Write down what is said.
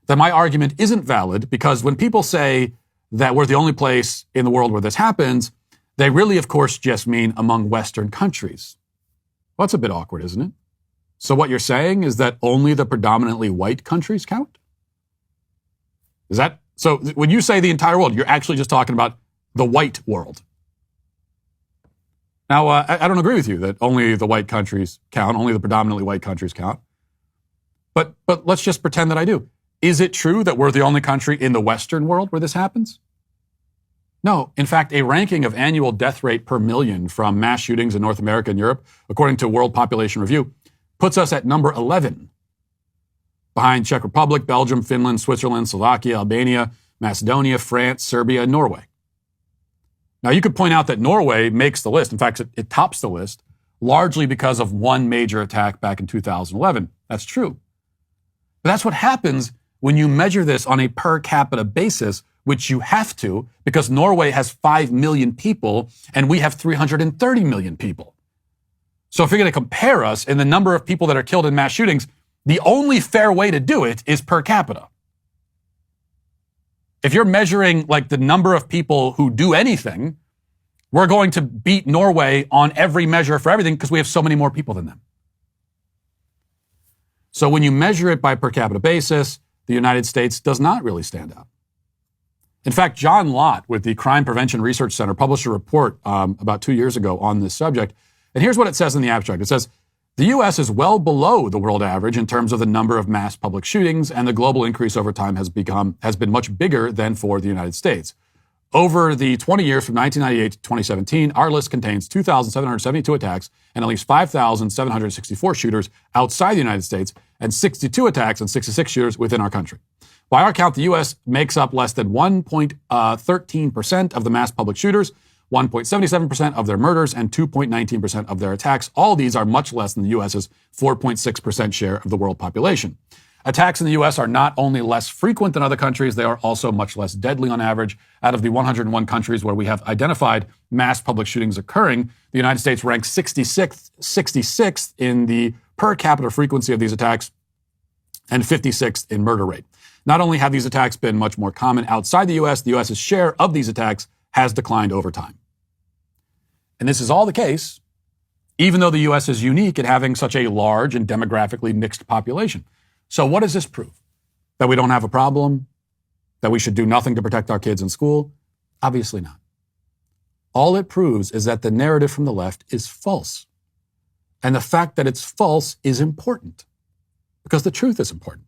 that my argument isn't valid, because when people say that we're the only place in the world where this happens, they really, of course, just mean among Western countries. Well, that's a bit awkward, isn't it? So what you're saying is that only the predominantly white countries count? Is that so? When you say the entire world, you're actually just talking about the white world. Now, I don't agree with you that only the white countries count, only the predominantly white countries count. But let's just pretend that I do. Is it true that we're the only country in the Western world where this happens? No. In fact, a ranking of annual death rate per million from mass shootings in North America and Europe, according to World Population Review, puts us at number 11, behind Czech Republic, Belgium, Finland, Switzerland, Slovakia, Albania, Macedonia, France, Serbia, and Norway. Now, you could point out that Norway makes the list. In fact, it tops the list, largely because of one major attack back in 2011. That's true. But that's what happens when you measure this on a per capita basis, which you have to, because Norway has 5 million people and we have 330 million people. So if you're going to compare us in the number of people that are killed in mass shootings, the only fair way to do it is per capita. If you're measuring like the number of people who do anything, we're going to beat Norway on every measure for everything because we have so many more people than them. So when you measure it by per capita basis, the United States does not really stand out. In fact, John Lott with the Crime Prevention Research Center published a report about 2 years ago on this subject. And here's what it says in the abstract. It says, the U.S. is well below the world average in terms of the number of mass public shootings, and the global increase over time has been much bigger than for the United States. Over the 20 years from 1998 to 2017, our list contains 2,772 attacks and at least 5,764 shooters outside the United States and 62 attacks and 66 shooters within our country. By our count, the U.S. makes up less than 1.13% of the mass public shooters, 1.77% of their murders, and 2.19% of their attacks. All these are much less than the U.S.'s 4.6% share of the world population. Attacks in the U.S. are not only less frequent than other countries, they are also much less deadly on average. Out of the 101 countries where we have identified mass public shootings occurring, the United States ranks 66th in the per capita frequency of these attacks and 56th in murder rate. Not only have these attacks been much more common outside the U.S.'s share of these attacks has declined over time. And this is all the case, even though the U.S. is unique in having such a large and demographically mixed population. So what does this prove? That we don't have a problem? That we should do nothing to protect our kids in school? Obviously not. All it proves is that the narrative from the left is false. And the fact that it's false is important, because the truth is important.